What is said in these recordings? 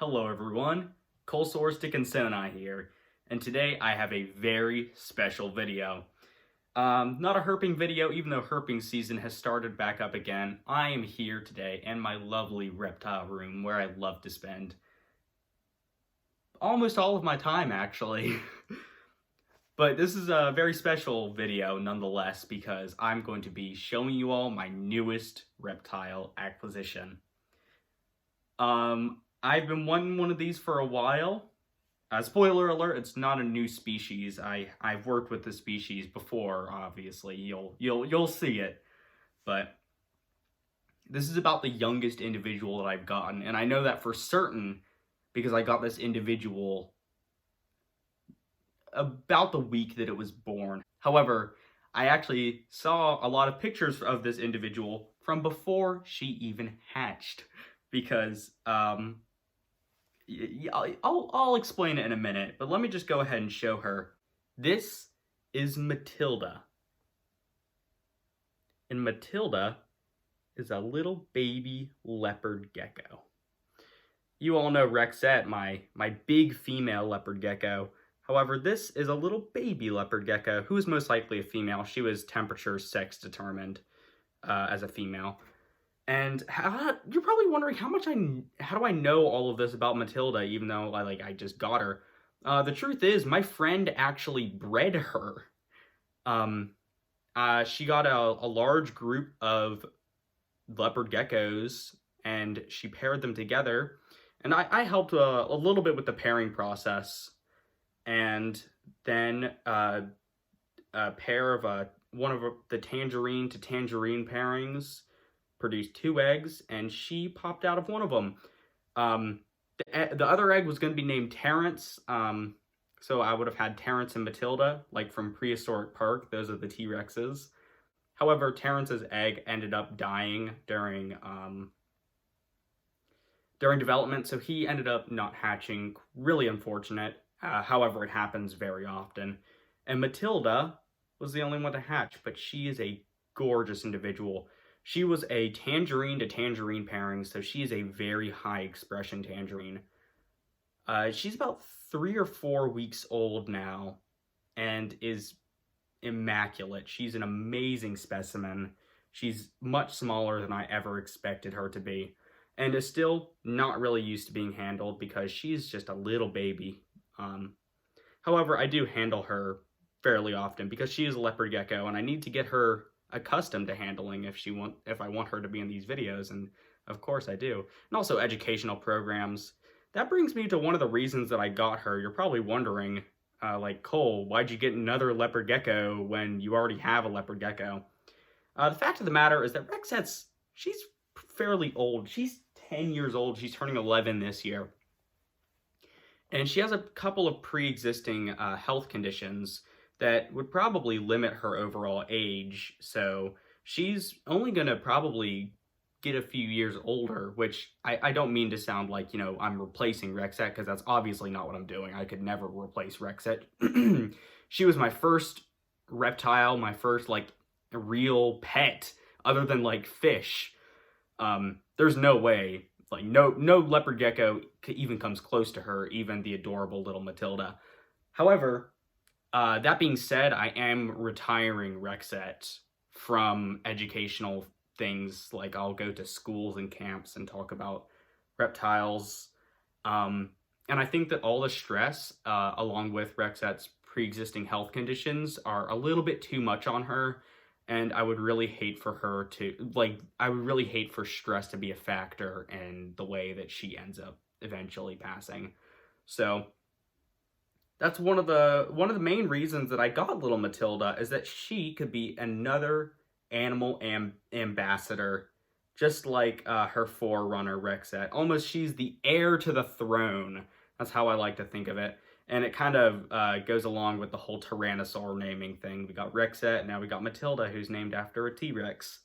Hello everyone, Dickinsoni here, and today I have a very special video. Not a herping video, even though herping season has started back up again. I am here today in my lovely reptile room where I love to spend almost all of my time, actually. But this is a very special video nonetheless because I'm going to be showing you all my newest reptile acquisition. I've been wanting one of these for a while. Spoiler alert, it's not a new species. I've worked with the species before, obviously. You'll see it. But this is about the youngest individual that I've gotten, and I know that for certain because I got this individual about the week that it was born. However, I actually saw a lot of pictures of this individual from before she even hatched because I'll explain it in a minute, but let me just go ahead and show her. This is Matilda. And Matilda is a little baby leopard gecko. You all know Rexette, my big female leopard gecko. However, this is a little baby leopard gecko who is most likely a female. She was temperature sex determined as a female. And you're probably wondering how do I know all of this about Matilda, even though I just got her. The truth is, my friend actually bred her. She got a large group of leopard geckos, and she paired them together. And I helped a little bit with the pairing process. And then a pair of one of the tangerine to tangerine pairings produced 2 eggs, and she popped out of one of them. The other egg was going to be named Terrence, so I would have had Terrence and Matilda, like from Prehistoric Park. Those are the T-Rexes. However, Terrence's egg ended up dying during development, so he ended up not hatching. Really unfortunate. However, it happens very often. And Matilda was the only one to hatch, but she is a gorgeous individual. She was a tangerine to tangerine pairing, so she is a very high expression tangerine. She's about 3 or 4 weeks old now and is immaculate. She's an amazing specimen. She's much smaller than I ever expected her to be, and is still not really used to being handled because she's just a little baby. However, I do handle her fairly often because she is a leopard gecko, and I need to get her accustomed to handling if I want her to be in these videos, and of course I do. And also educational programs. That brings me to one of the reasons that I got her. You're probably wondering, Cole, why'd you get another leopard gecko when you already have a leopard gecko? The fact of the matter is that she's fairly old. She's 10 years old. She's turning 11 this year. And she has a couple of pre-existing health conditions that would probably limit her overall age, so she's only going to probably get a few years older, which I don't mean to sound like, I'm replacing Rexette, because that's obviously not what I'm doing. I could never replace Rexette. She was my first reptile, my first, real pet, other than, fish. There's no way, no leopard gecko even comes close to her, even the adorable little Matilda. However, that being said, I am retiring Rexette from educational things. I'll go to schools and camps and talk about reptiles. And I think that all the stress, along with Rexette's pre-existing health conditions, are a little bit too much on her. And I would really hate for her to, I would really hate for stress to be a factor in the way that she ends up eventually passing. So that's one of the main reasons that I got little Matilda, is that she could be another animal ambassador, just like her forerunner Rexette. Almost, she's the heir to the throne. That's how I like to think of it. And it kind of goes along with the whole Tyrannosaur naming thing. We got Rexette, and now we got Matilda, who's named after a T-Rex.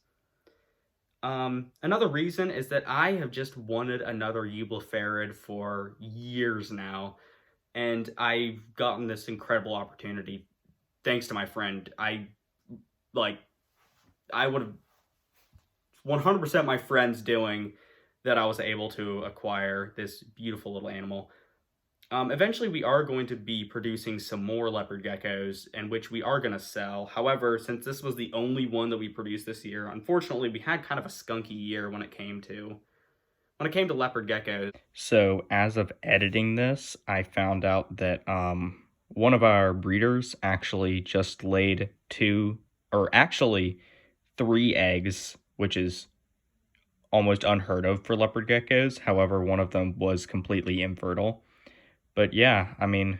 Another reason is that I have just wanted another eublepharid for years now. And I've gotten this incredible opportunity thanks to my friend. I would have 100% my friends doing that I was able to acquire this beautiful little animal. Eventually, we are going to be producing some more leopard geckos, in which we are going to sell. However, since this was the only one that we produced this year, unfortunately, we had kind of a skunky year when it came to leopard geckos. So, as of editing this, I found out that one of our breeders actually just laid two, or actually 3 eggs, which is almost unheard of for leopard geckos. However, one of them was completely infertile. But yeah, I mean,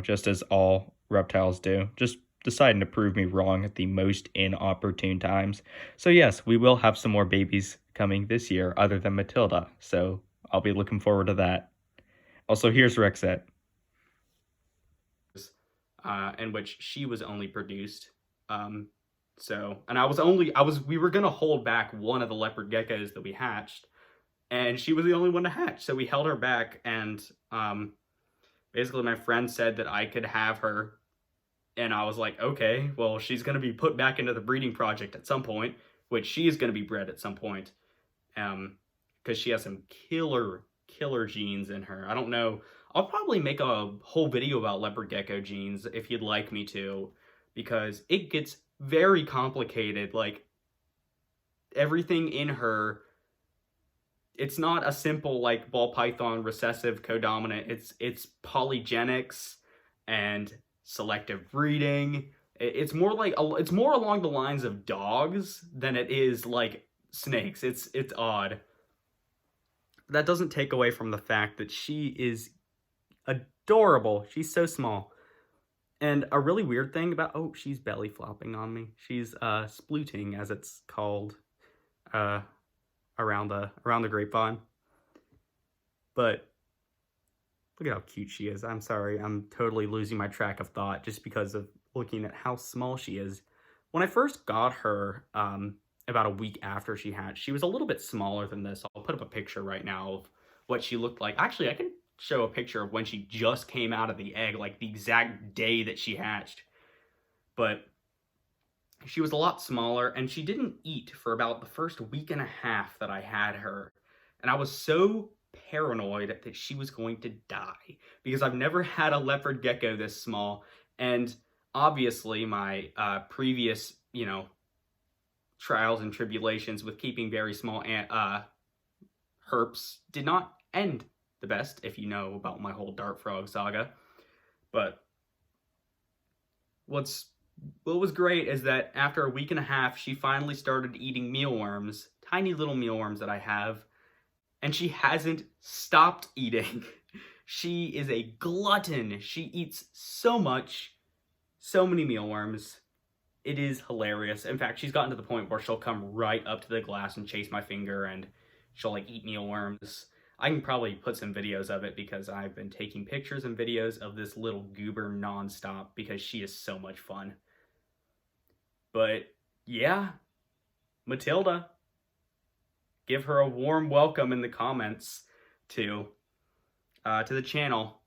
just as all reptiles do, just deciding to prove me wrong at the most inopportune times. So yes, we will have some more babies coming this year other than Matilda, so I'll be looking forward to that. Also, here's Rexette. In which she was only produced. We were gonna hold back one of the leopard geckos that we hatched, and she was the only one to hatch, so we held her back, and basically my friend said that I could have her, and I was like, okay, well, she's going to be put back into the breeding project at some point, which she is going to be bred at some point, because she has some killer genes in her. I don't know. I'll probably make a whole video about leopard gecko genes if you'd like me to, because it gets very complicated. Like, everything in her, it's not a simple like ball python recessive codominant. It's polygenics and selective breeding. It's more along the lines of dogs than it is like snakes. It's odd. That doesn't take away from the fact that she is adorable. She's so small. And a really weird thing about, oh, she's belly flopping on me. She's splooting, as it's called, around the grapevine. But look at how cute she is. I'm sorry, I'm totally losing my track of thought just because of looking at how small she is. When I first got her, about a week after she hatched, she was a little bit smaller than this. I'll put up a picture right now of what she looked like. Actually, I can show a picture of when she just came out of the egg, like the exact day that she hatched. But she was a lot smaller, and she didn't eat for about the first week and a half that I had her. And I was so paranoid that she was going to die, because I've never had a leopard gecko this small. And obviously my previous, trials and tribulations with keeping very small herps did not end the best, if you know about my whole dart frog saga. But what was great is that after a week and a half, she finally started eating mealworms, tiny little mealworms that I have, and she hasn't stopped eating. She is a glutton. She eats so much, so many mealworms. It is hilarious. In fact, she's gotten to the point where she'll come right up to the glass and chase my finger, and she'll like eat mealworms. I can probably put some videos of it because I've been taking pictures and videos of this little goober nonstop because she is so much fun. But yeah, Matilda, give her a warm welcome in the comments to the channel,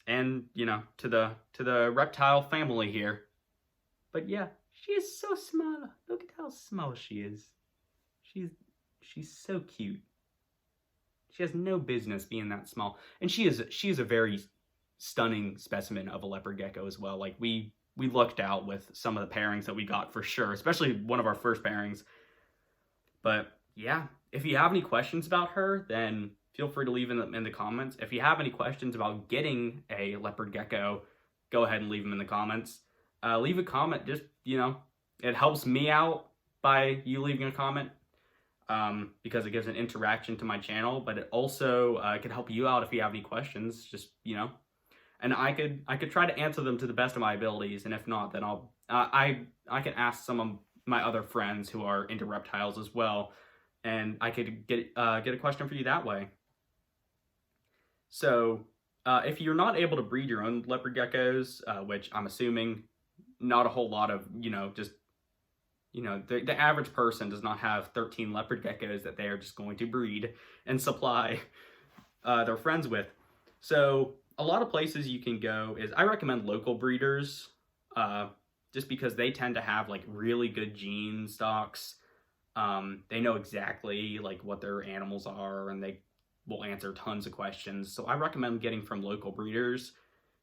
and to the reptile family here. But yeah, she is so small. Look at how small she is. She's so cute. She has no business being that small, and she is a very stunning specimen of a leopard gecko as well. Like we lucked out with some of the pairings that we got for sure, especially one of our first pairings. But yeah, if you have any questions about her, then feel free to leave them in the comments. If you have any questions about getting a leopard gecko, go ahead and leave them in the comments. Leave a comment, just, it helps me out by you leaving a comment, because it gives an interaction to my channel, but it also could help you out if you have any questions, just, and I could try to answer them to the best of my abilities, and if not, then I can ask some of my other friends who are into reptiles as well, and I could get a question for you that way. So if you're not able to breed your own leopard geckos, which I'm assuming not a whole lot of, the average person does not have 13 leopard geckos that they are just going to breed and supply their friends with. So a lot of places you can go is, I recommend local breeders, just because they tend to have like really good gene stocks. They know exactly like what their animals are, and they will answer tons of questions. So I recommend getting from local breeders.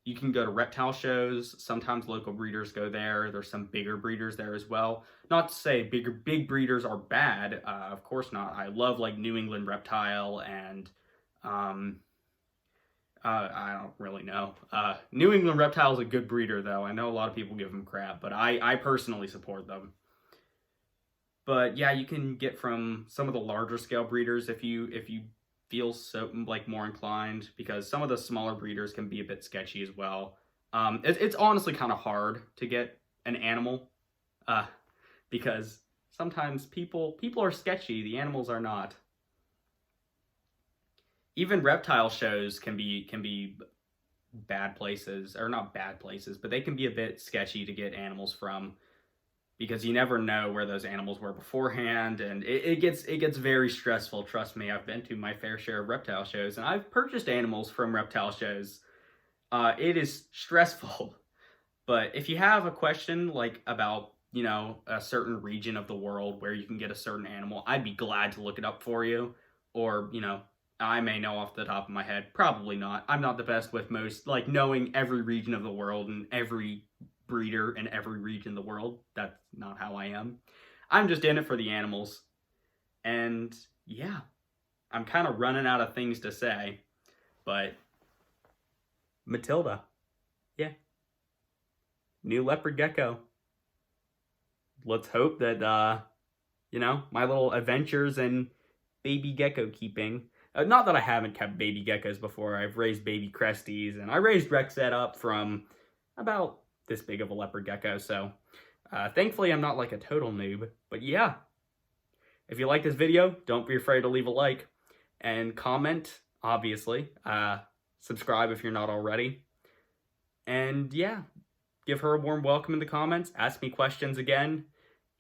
You can go to reptile shows. Sometimes local breeders go there. There's some bigger breeders there as well. Not to say big breeders are bad. Of course not. I love like New England Reptile and I don't really know. New England Reptile is a good breeder though. I know a lot of people give them crap, but I personally support them. But yeah, you can get from some of the larger scale breeders if you feel so like more inclined, because some of the smaller breeders can be a bit sketchy as well. It's honestly kind of hard to get an animal, uh, because sometimes people are sketchy, the animals are not. Even reptile shows can be bad places, or not bad places, but they can be a bit sketchy to get animals from, because you never know where those animals were beforehand, and it gets very stressful. Trust me, I've been to my fair share of reptile shows, and I've purchased animals from reptile shows. It is stressful. But if you have a question like about, a certain region of the world where you can get a certain animal, I'd be glad to look it up for you. Or, I may know off the top of my head. Probably not. I'm not the best with most, like, knowing every region of the world and every breeder in every region of the world. That's not how I am. I'm just in it for the animals. And yeah, I'm kind of running out of things to say. But Matilda, yeah, new leopard gecko. Let's hope that, my little adventures in baby gecko keeping. Not that I haven't kept baby geckos before. I've raised baby cresties, and I raised Rexette up from about this big of a leopard gecko. So thankfully, I'm not like a total noob. But yeah, if you like this video, don't be afraid to leave a like and comment, obviously. Subscribe if you're not already. And yeah, give her a warm welcome in the comments. Ask me questions again.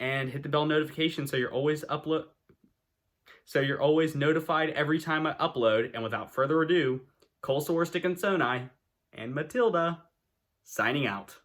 And hit the bell notification so you're always notified every time I upload. And without further ado, Colesaur Stick and Sonai and Matilda signing out.